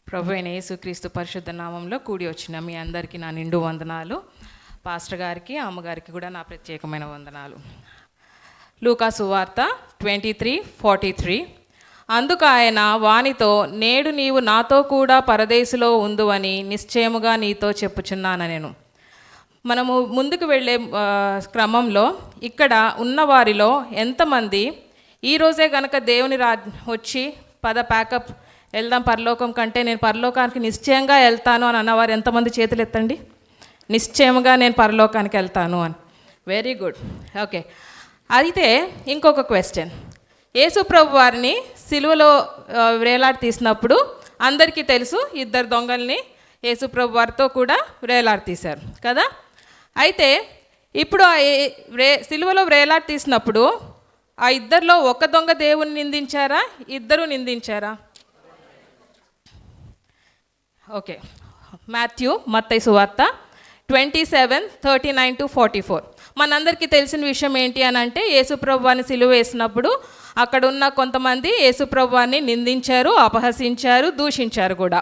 ప్రభు అయిన యేసుక్రీస్తు పరిశుద్ధ నామంలో కూడి వచ్చిన మీ అందరికీ నా నిండు వందనాలు. పాస్టర్ గారికి, అమ్మగారికి కూడా నా ప్రత్యేకమైన వందనాలు. లూకా సువార్త 23:43. అందుకు ఆయన వానితో, నేడు నీవు నాతో కూడా పరదేశులో ఉందువని నిశ్చయముగా నీతో చెప్పుచున్నాను. నేను మనము ముందుకు వెళ్ళే క్రమంలో ఇక్కడ ఉన్న వారిలో ఎంతమంది ఈరోజే కనుక దేవుని వచ్చి ప్యాకప్ వెళ్దాం పరలోకం కంటే, నేను పరలోకానికి నిశ్చయంగా వెళ్తాను అని అన్నవారు ఎంతమంది చేతులు ఎత్తండి. నిశ్చయంగా నేను పరలోకానికి వెళ్తాను అని. Very good. ఓకే, అయితే ఇంకొక క్వశ్చన్. యేసు ప్రభు వారిని సిలువలో వేలాడి తీసినప్పుడు అందరికీ తెలుసు, ఇద్దరు దొంగల్ని యేసు ప్రభు వారితో కూడా వేలాడి తీశారు కదా. అయితే ఇప్పుడు సిలువలో వేలాడి తీసినప్పుడు ఆ ఇద్దరిలో ఒక దొంగ దేవుని నిందించారా, ఇద్దరు నిందించారా? ఓకే, మత్తయి సువార్త 27:39-44. మనందరికీ తెలిసిన విషయం ఏంటి అని అంటే, యేసుప్రభువాన్ని సిలువ వేసినప్పుడు అక్కడ ఉన్న కొంతమంది యేసుప్రభువాన్ని నిందించారు, అపహసించారు, దూషించారు కూడా.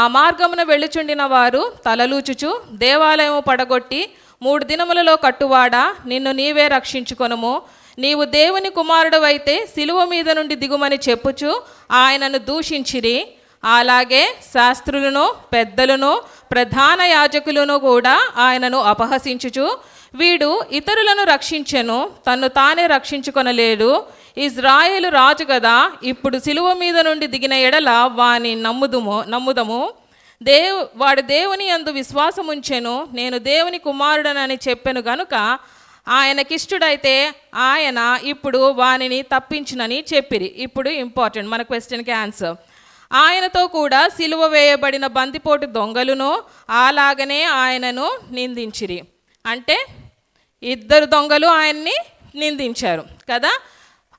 ఆ మార్గమున వెళ్ళుచుండిన వారు తలలూచుచు, దేవాలయము పడగొట్టి 3 దినములలో కట్టువాడా, నిన్ను నీవే రక్షించుకొనుము, నీవు దేవుని కుమారుడవైతే సిలువ మీద నుండి దిగుమని చెప్పుచు ఆయనను దూషించిరి. అలాగే శాస్త్రులను, పెద్దలను, ప్రధాన యాజకులను కూడా ఆయనను అపహసించుచు, వీడు ఇతరులను రక్షించెను, తన్ను తానే రక్షించుకొనలేడు, ఇజ్రాయేలు రాజు కదా, ఇప్పుడు సిలువ మీద నుండి దిగిన ఎడల వాని నమ్ముదము, వాడు దేవుని యందు విశ్వాసముంచెను, నేను దేవుని కుమారుడనని చెప్పెను గనుక ఆయనకిష్టుడైతే ఆయన ఇప్పుడు వానిని తప్పించునని చెప్పిరి. ఇప్పుడు ఇంపార్టెంట్ మన క్వశ్చన్కి ఆన్సర్. ఆయనతో కూడా సిలువ వేయబడిన బందిపోటు దొంగలును అలాగనే ఆయనను నిందించిరి. అంటే ఇద్దరు దొంగలు ఆయన్ని నిందించారు కదా.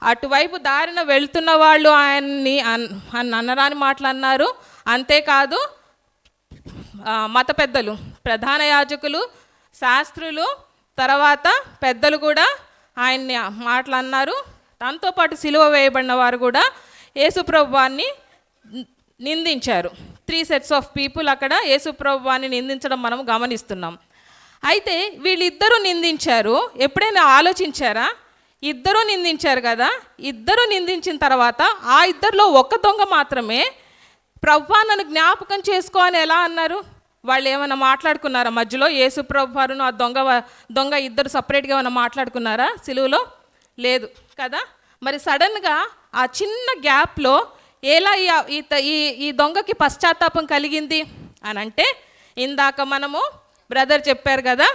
అటువైపు దారిన వెళ్తున్న వాళ్ళు ఆయన్ని అన్నరాని మాటలు అన్నారు. అంతేకాదు మత పెద్దలు, ప్రధాన యాజకులు, శాస్త్రులు, తర్వాత పెద్దలు కూడా ఆయన్ని మాటలు అన్నారు. దాంతోపాటు సిలువ వేయబడిన వారు కూడా యేసుప్రభువాన్ని నిందించారు. 3 sets ఆఫ్ పీపుల్ అక్కడ యేసుప్రభువాన్ని నిందించడం మనం గమనిస్తున్నాం. అయితే వీళ్ళిద్దరూ నిందించారు. ఎప్పుడైనా ఆలోచించారా? ఇద్దరూ నిందించారు కదా. ఇద్దరు నిందించిన తర్వాత ఆ ఇద్దరిలో ఒక్క దొంగ మాత్రమే ప్రభువా నన్ను జ్ఞాపకం చేసుకో అని ఎలా అన్నారు? వాళ్ళు ఏమైనా మాట్లాడుకున్నారా మధ్యలో? యేసుప్రభు వారును ఆ దొంగ ఇద్దరు సపరేట్గా ఏమైనా మాట్లాడుకున్నారా సిలువలో? లేదు కదా. మరి సడన్గా ఆ చిన్న గ్యాప్లో ఎలా ఈ దొంగకి పశ్చాత్తాపం కలిగింది అని అంటే, ఇందాక మనము బ్రదర్ చెప్పారు కదా,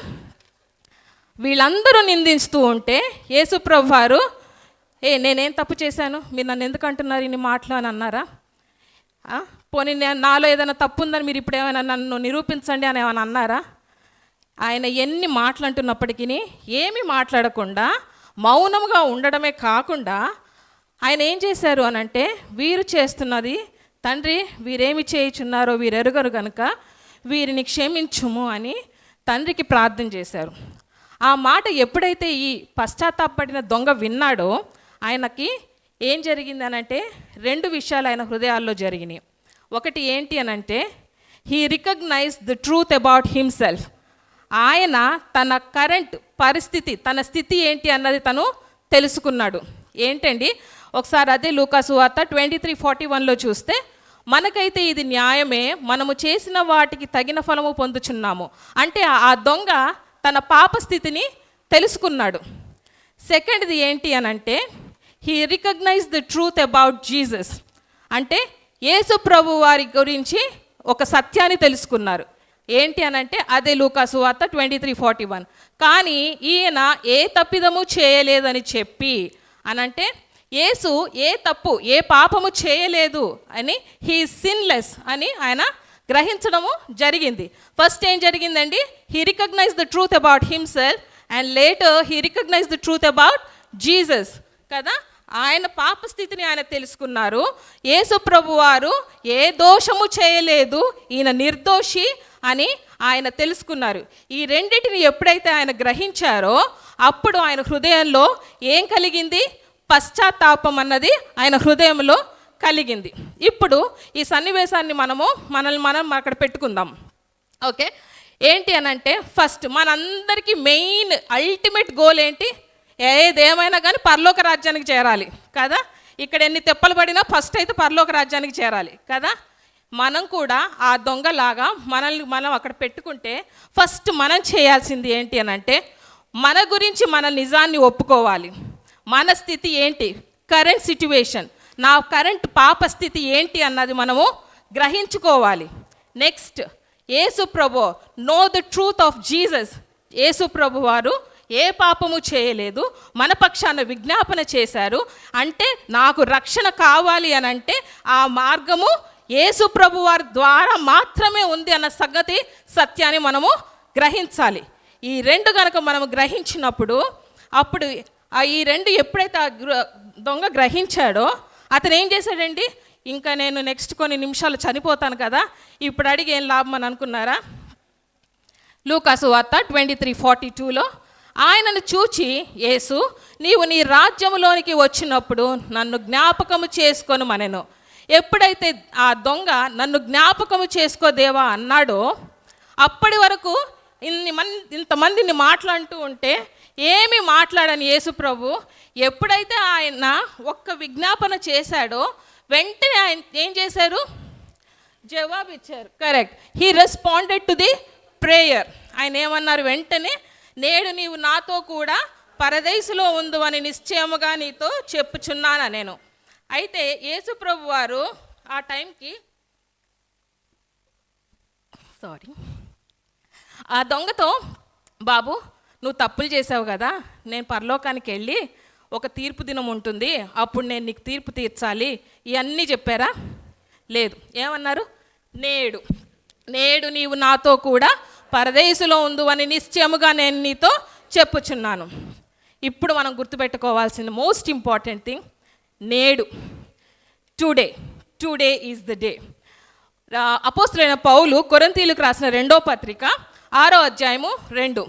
వీళ్ళందరూ నిందిస్తూ ఉంటే యేసుప్రభు వారు, నేనేం తప్పు చేశాను, మీరు నన్ను ఎందుకు అంటున్నారు ఇన్ని మాటలు అని అన్నారా? పోనీ నాలో ఏదైనా తప్పు ఉందని మీరు ఇప్పుడు ఏమైనా నన్ను నిరూపించండి అని ఏమైనా అన్నారా? ఆయన ఎన్ని మాటలు అంటున్నప్పటికీ ఏమీ మాట్లాడకుండా మౌనంగా ఉండడమే కాకుండా ఆయన ఏం చేశారు అని అంటే, వీరు చేస్తున్నది తండ్రి వీరేమి చేయుచున్నారో వీరెరుగరు కనుక వీరిని క్షమించుము అని తండ్రికి ప్రార్థన చేశారు. ఆ మాట ఎప్పుడైతే ఈ పశ్చాత్తాపడిన దొంగ విన్నాడో ఆయనకి ఏం జరిగింది అనంటే 2 విషయాలు ఆయన హృదయాల్లో జరిగినాయి. ఒకటి ఏంటి అనంటే, he recognize the truth about himself. ఆయన తన కరెంట్ పరిస్థితి, తన స్థితి ఏంటి అన్నది తను తెలుసుకున్నాడు. ఏంటండి? ఒకసారి అదే లూకా సువార్త 23:41లో చూస్తే, మనకైతే ఇది న్యాయమే, మనము చేసిన వాటికి తగిన ఫలము పొందుచున్నాము. అంటే ఆ దొంగ తన పాప స్థితిని తెలుసుకున్నాడు. సెకండ్ది ఏంటి అనంటే, he recognize the truth about Jesus. అంటే యేసు ప్రభు వారి గురించి ఒక సత్యాన్ని తెలుసుకున్నారు. ఏంటి అనంటే అదే లూకా సువార్త 23:41. కానీ ఈయన ఏ తప్పిదము చేయలేదని చెప్పి అనంటే, యేసు ఏ తప్పు ఏ పాపము చేయలేదు అని, హీ సిన్లెస్ అని ఆయన గ్రహించడము జరిగింది. ఫస్ట్ ఏం జరిగిందండి? He recognize the truth about himself and later he recognize the truth about Jesus కదా. ఆయన పాప స్థితిని ఆయన తెలుసుకున్నారు. యేసు ప్రభు వారు ఏ దోషము చేయలేదు, ఈయన నిర్దోషి అని ఆయన తెలుసుకున్నారు. ఈ రెండింటిని ఎప్పుడైతే ఆయన గ్రహించారో అప్పుడు ఆయన హృదయంలో ఏం కలిగింది? పశ్చాత్తాపం అన్నది ఆయన హృదయంలో కలిగింది. ఇప్పుడు ఈ సన్నివేశాన్ని మనల్ని మనం అక్కడ పెట్టుకుందాం. ఓకే, ఏంటి అనంటే ఫస్ట్ మనందరికీ మెయిన్ అల్టిమేట్ గోల్ ఏంటి? ఏదేమైనా కానీ పరలోక రాజ్యానికి చేరాలి కదా. ఇక్కడ ఎన్ని తెప్పలు పడినా ఫస్ట్ అయితే పరలోక రాజ్యానికి చేరాలి కదా. మనం కూడా ఆ దొంగలాగా మనం అక్కడ పెట్టుకుంటే ఫస్ట్ మనం చేయాల్సింది ఏంటి అనంటే మన గురించి మన నిజాన్ని ఒప్పుకోవాలి. మన స్థితి ఏంటి, కరెంట్ సిట్యువేషన్, నా కరెంట్ పాప స్థితి ఏంటి అన్నది మనము గ్రహించుకోవాలి. నెక్స్ట్, యేసు ప్రభు, know the truth of Jesus. Yesu ప్రభు వారు ఏ పాపము చేయలేదు, మన పక్షాన విజ్ఞాపన చేశారు. అంటే నాకు రక్షణ కావాలి అని అంటే ఆ మార్గము యేసు ప్రభు వారి ద్వారా మాత్రమే ఉంది అన్న సంగతి, సత్యాన్ని మనము గ్రహించాలి. ఈ రెండు కనుక మనము గ్రహించినప్పుడు అప్పుడు ఈ రెండు ఎప్పుడైతే దొంగ గ్రహించాడో అతను ఏం చేశాడండి? ఇంకా నేను నెక్స్ట్ కొన్ని నిమిషాలు చనిపోతాను కదా, ఇప్పుడు అడిగి ఏం లాభం అని అనుకున్నారా? లూకాసు వార్త 23:42లో ఆయనను చూచి యేసు, నీవు నీ రాజ్యములోనికి వచ్చినప్పుడు నన్ను జ్ఞాపకము చేసుకొని మనెను. ఎప్పుడైతే ఆ దొంగ నన్ను జ్ఞాపకము చేసుకో దేవా అన్నాడో అప్పటి వరకు ఇంతమందిని మాట్లాడుతూ ఉంటే ఏమి మాట్లాడని యేసు ప్రభు ఎప్పుడైతే ఆయన ఒక్క విజ్ఞాపన చేశాడో వెంటనే ఆయన ఏం చేశారు? జవాబు ఇచ్చారు. Correct, he responded to the prayer. ఆయన ఏమన్నారు? వెంటనే, నేడు నీవు నాతో కూడా పరదేశులో ఉండు అని నిశ్చయముగా నీతో చెప్పుచున్నాను నేను. అయితే యేసు ప్రభు వారు ఆ టైంకి ఆ దొంగతో, బాబు నువ్వు తప్పులు చేసావు కదా, నేను పరలోకానికి వెళ్ళి ఒక తీర్పు దినం ఉంటుంది, అప్పుడు నేను నీకు తీర్పు తీర్చాలి, ఇవన్నీ చెప్పారా? లేదు. ఏమన్నారు? నేడు నీవు నాతో కూడా పరదేశులో ఉండు అని నిశ్చయముగా నేను నీతో చెప్పుచున్నాను. ఇప్పుడు మనం గుర్తుపెట్టుకోవాల్సిన మోస్ట్ ఇంపార్టెంట్ థింగ్, నేడు, టుడే ఈజ్ ద డే. అపోస్తలుడైన పౌలు కొరింథీయులకు రాసిన 2వ పత్రిక 6వ అధ్యాయము 2,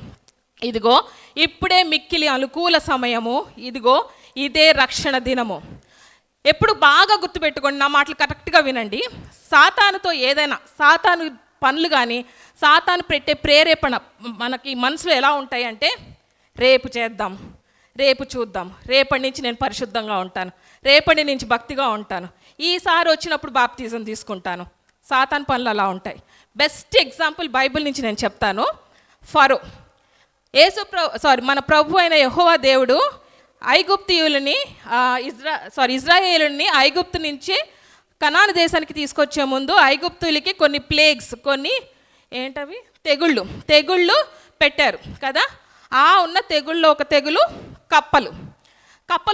ఇదిగో ఇప్పుడే మిక్కిలి అనుకూల సమయము, ఇదిగో ఇదే రక్షణ దినము. ఎప్పుడు బాగా గుర్తుపెట్టుకోండి, నా మాటలు కరెక్ట్గా వినండి. సాతానుతో ఏదైనా సాతాను పనులు కానీ సాతాను పెట్టే ప్రేరేపణ మనకి మనసులో ఎలా ఉంటాయి అంటే, రేపు చేద్దాం, రేపు చూద్దాం, రేపటి నుంచి నేను పరిశుద్ధంగా ఉంటాను, రేపటి నుంచి భక్తిగా ఉంటాను, ఈసారి వచ్చినప్పుడు బాప్తిజం తీసుకుంటాను. సాతాను పనులు అలా ఉంటాయి. బెస్ట్ ఎగ్జాంపుల్ బైబిల్ నుంచి నేను చెప్తాను. ఫరో, మన ప్రభు అయిన యెహోవా దేవుడు ఐగుప్తీయులని ఇజ్రాయేలుని ఐగుప్తు నుంచి కనాను దేశానికి తీసుకొచ్చే ముందు ఐగుప్తులకి కొన్ని ప్లేగ్స్, కొన్ని ఏంటవి తెగుళ్ళు పెట్టారు కదా. ఆ ఉన్న తెగుళ్ళు ఒక తెగులు కప్పలు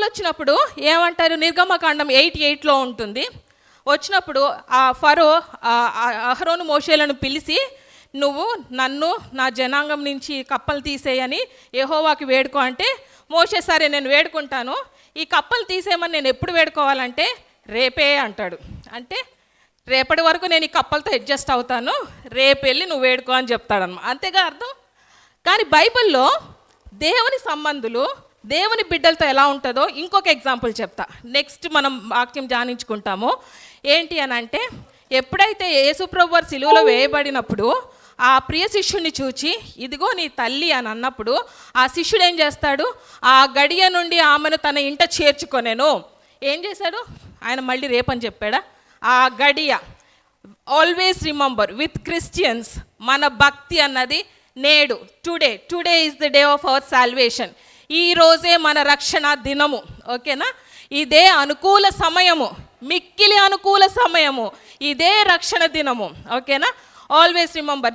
వచ్చినప్పుడు ఏమంటారు? నిర్గమకాండం 8:8లో ఉంటుంది. వచ్చినప్పుడు ఆ ఫరో అహరోను మోషేలను పిలిచి, నువ్వు నన్ను నా జనాంగం నుంచి కప్పలు తీసేయని యెహోవాకి వేడుకో అంటే, మోషే సరే నేను వేడుకుంటాను, ఈ కప్పలు తీసేయమని నేను ఎప్పుడు వేడుకోవాలంటే రేపే అంటాడు. అంటే రేపటి వరకు నేను ఈ కప్పలతో అడ్జస్ట్ అవుతాను, రేపు వెళ్ళి నువ్వు వేడుకో అని చెప్తాడన్నమాట. అంతేగా అర్థం. కానీ బైబిల్లో దేవుని సంబంధులు దేవుని బిడ్డలతో ఎలా ఉంటుందో ఇంకొక ఎగ్జాంపుల్ చెప్తా. నెక్స్ట్ మనం వాక్యం ధ్యానించుకుంటాము. ఏంటి అని అంటే, ఎప్పుడైతే యేసుప్రభు వారు సిలువలో వేయబడినప్పుడు ఆ ప్రియ శిష్యుని చూచి ఇదిగో నీ తల్లి అని అన్నప్పుడు ఆ శిష్యుడు ఏం చేస్తాడు? ఆ గడియ నుండి ఆమెను తన ఇంట చేర్చుకొనేను. ఏం చేశాడు ఆయన? మళ్ళీ రేపని చెప్పాడా? ఆ గడియ. ఆల్వేస్ రిమెంబర్ విత్ క్రిస్టియన్స్ మన భక్తి అన్నది నేడు, today is the day of our salvation. ఈ రోజే మన రక్షణ దినము. ఓకేనా? ఇదే అనుకూల సమయము, మిక్కిలి అనుకూల సమయము, ఇదే రక్షణ దినము. ఓకేనా? ఆల్వేస్ రిమెంబర్,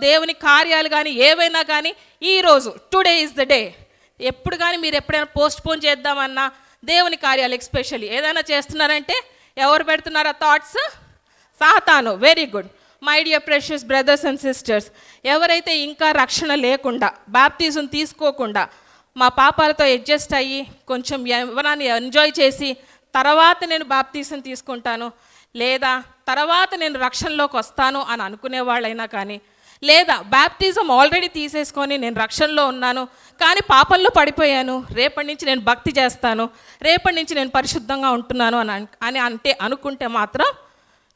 దేవుని కార్యాలు కానీ ఏవైనా కానీ ఈరోజు టుడే ఈజ్ ద డే. ఎప్పుడు కానీ మీరు ఎప్పుడైనా పోస్ట్పోన్ చేద్దామన్నా దేవుని కార్యాలు ఎస్పెషల్లీ ఏదైనా చేస్తున్నారంటే ఎవరు పెడుతున్నారా థాట్స్? సాతాను. Very good my dear precious brothers and sisters. ఎవరైతే ఇంకా రక్షణ లేకుండా బాప్టిజం తీసుకోకుండా మా పాపాలతో అడ్జస్ట్ అయ్యి కొంచెం యవ్వనాన్ని ఎంజాయ్ చేసి తర్వాత నేను బాప్టిజం తీసుకుంటాను లేదా తర్వాత నేను రక్షణలోకి వస్తాను అని అనుకునే వాళ్ళైనా కానీ, లేదా బ్యాప్టిజం ఆల్రెడీ తీసేసుకొని నేను రక్షణలో ఉన్నాను కానీ పాపంలో పడిపోయాను, రేపటి నుంచి నేను భక్తి చేస్తాను, రేపటి నుంచి నేను పరిశుద్ధంగా ఉంటున్నాను అని అనుకుంటే మాత్రం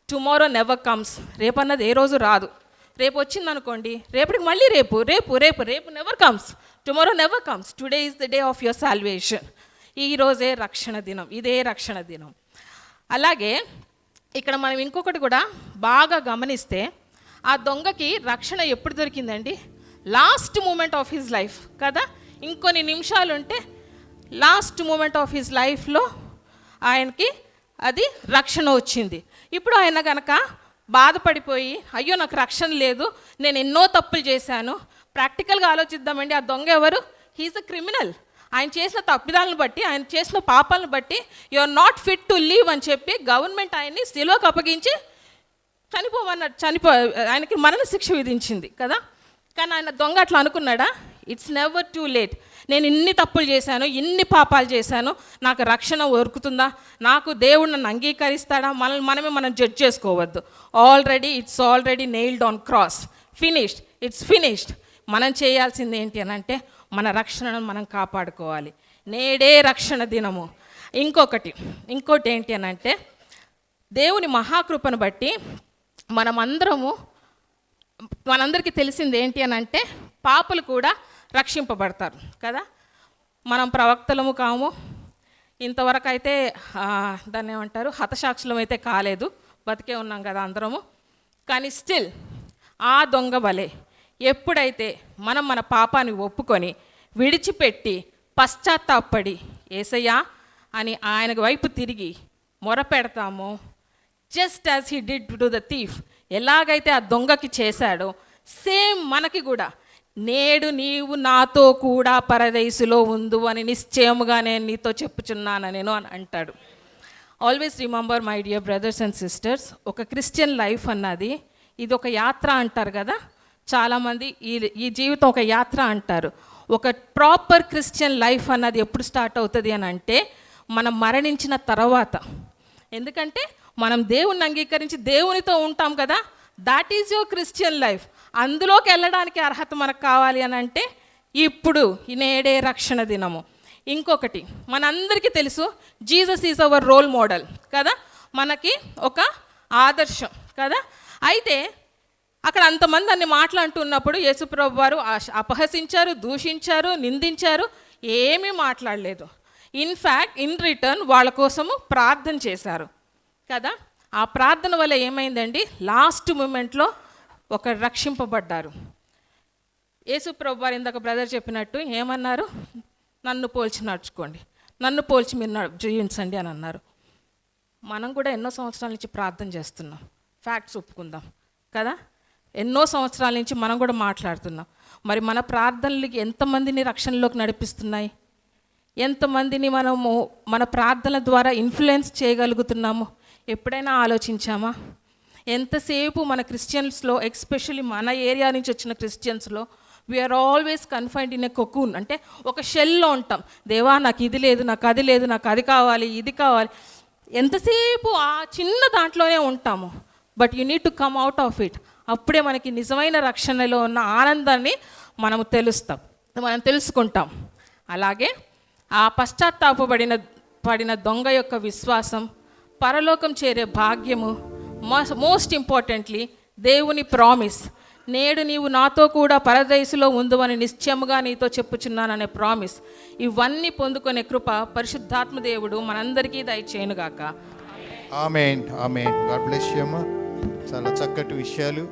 టుమారో నెవర్ కమ్స్. రేపన్నది ఏ రోజు రాదు. రేపు వచ్చింది అనుకోండి, రేపటికి మళ్ళీ రేపు రేపు రేపు రేపు never comes. Tomorrow never comes. Today is the day of your salvation. ఈరోజే రక్షణ దినం, ఇదే రక్షణ దినం. అలాగే ఇక్కడ మనం ఇంకొకటి కూడా బాగా గమనిస్తే, ఆ దొంగకి రక్షణ ఎప్పుడు దొరికిందండి? Last moment of his life కదా. ఇంకొన్ని నిమిషాలు ఉంటే లాస్ట్ మూమెంట్ ఆఫ్ హిజ్ లైఫ్లో ఆయనకి అది రక్షణ వచ్చింది. ఇప్పుడు ఆయన కనుక బాధపడిపోయి అయ్యో నాకు రక్షణ లేదు, నేను ఎన్నో తప్పులు చేశాను. ప్రాక్టికల్గా ఆలోచిద్దామండి, ఆ దొంగ ఎవరు? He is a criminal. ఆయన చేసిన తప్పిదాలను బట్టి, ఆయన చేసిన పాపాలను బట్టి you are not fit to leave అని చెప్పి గవర్నమెంట్ ఆయన్ని శిలువకు అప్పగించి ఆయనకి మరణ శిక్ష విధించింది కదా. కానీ ఆయన దొంగ అట్లా అనుకున్నాడా? It's never too late. నేను ఇన్ని తప్పులు చేశాను, ఇన్ని పాపాలు చేశాను, నాకు రక్షణ దొరుకుతుందా, నాకు దేవుడు నన్ను అంగీకరిస్తాడా? మనం జడ్జ్ చేసుకోవద్దు. It's already nailed on cross. Finished. It's finished. మనం చేయాల్సింది ఏంటి అని అంటే మన రక్షణను మనం కాపాడుకోవాలి. నేడే రక్షణ దినము. ఇంకోటి ఏంటి అని అంటే దేవుని మహాకృపను బట్టి మనందరికీ తెలిసింది ఏంటి అని అంటే పాపులు కూడా రక్షింపబడతారు కదా. మనం ప్రవక్తలము కాము, ఇంతవరకు అయితే దాన్ని ఏమంటారు, హతసాక్షులం అయితే కాలేదు, బతికే ఉన్నాం కదా అందరము. కానీ స్టిల్ ఆ దొంగ వలె ఎప్పుడైతే మనం మన పాపాన్ని ఒప్పుకొని విడిచిపెట్టి పశ్చాత్తాపడి యేసయ్యా అని ఆయన వైపు తిరిగి మొరపెడతామో, just as he did to the thief, ఎలాగైతే ఆ దొంగకి చేశాడో సేమ్ మనకి కూడా నేడు నీవు నాతో కూడా పరదేశులో ఉందు అని నిశ్చయముగా నేను నీతో చెప్పుచున్నాను నేను అని అంటాడు. Always remember my dear brothers and sisters, ఒక క్రిస్టియన్ లైఫ్ అన్నది ఇది ఒక యాత్ర అంటారు కదా. చాలామంది ఈ జీవితం ఒక యాత్ర అంటారు. ఒక ప్రాపర్ క్రిస్టియన్ లైఫ్ అన్నది ఎప్పుడు స్టార్ట్ అవుతుంది అని అంటే మనం మరణించిన తర్వాత. ఎందుకంటే మనం దేవుణ్ణి అంగీకరించి దేవునితో ఉంటాం కదా. That is your Christian life. అందులోకి వెళ్ళడానికి అర్హత మనకు కావాలి అని అంటే ఇప్పుడు నేడే రక్షణ దినము. ఇంకొకటి మనందరికీ తెలుసు, Jesus is our role model కదా, మనకి ఒక ఆదర్శం కదా. అయితే అక్కడ అంతమంది అన్ని మాట్లాడుతున్నప్పుడు యేసుప్రభు వారు అపహసించారు, దూషించారు, నిందించారు, ఏమీ మాట్లాడలేదు. ఇన్ఫ్యాక్ట్ ఇన్ రిటర్న్ వాళ్ళ కోసము ప్రార్థన చేశారు కదా. ఆ ప్రార్థన వల్ల ఏమైందండి, లాస్ట్ మూమెంట్లో ఒకరు రక్షింపబడ్డారు. యేసుప్రభు వారు ఇందాక బ్రదర్ చెప్పినట్టు ఏమన్నారు? నన్ను పోల్చి నడుచుకోండి, నన్ను పోల్చి మీరు జీవించండి అని అన్నారు. మనం కూడా ఎన్నో సంవత్సరాల నుంచి ప్రార్థన చేస్తున్నాం, ఫ్యాక్ట్స్ ఒప్పుకుందాం కదా. ఎన్నో సంవత్సరాల నుంచి మనం కూడా మాట్లాడుతున్నాం. మరి మన ప్రార్థనలకి ఎంతమందిని రక్షణలోకి నడిపిస్తున్నాయి? ఎంతమందిని మనము మన ప్రార్థనల ద్వారా ఇన్ఫ్లుయెన్స్ చేయగలుగుతున్నాము? ఎప్పుడైనా ఆలోచించామా? ఎంతసేపు మన క్రిస్టియన్స్లో, ఎస్పెషల్లీ మన ఏరియా నుంచి వచ్చిన క్రిస్టియన్స్లో, we're always confined in a cocoon. అంటే ఒక షెల్లో ఉంటాం. దేవా నాకు ఇది లేదు, నాకు అది లేదు, నాకు అది కావాలి, ఇది కావాలి. ఎంతసేపు ఆ చిన్న దాంట్లోనే ఉంటాము. But you need to come out of it. అప్పుడే మనకి నిజమైన రక్షణలో ఉన్న ఆనందాన్ని మనం తెలుసుకుంటాం. అలాగే ఆ పడిన దొంగ యొక్క విశ్వాసం, పరలోకం చేరే భాగ్యము, మోస్ట్ ఇంపార్టెంట్లీ దేవుని ప్రామిస్, నేడు నీవు నాతో కూడా పరదేశులో ఉందువని నిశ్చయముగా నీతో చెప్పుచున్నాననే ప్రామిస్, ఇవన్నీ పొందుకునే కృప పరిశుద్ధాత్మ దేవుడు మనందరికీ దయచేయునుగాక. ఆమేన్. ఆమేన్. గాడ్ బ్లెస్ యు అమ్మా. చాలా చక్కటి విషయాలు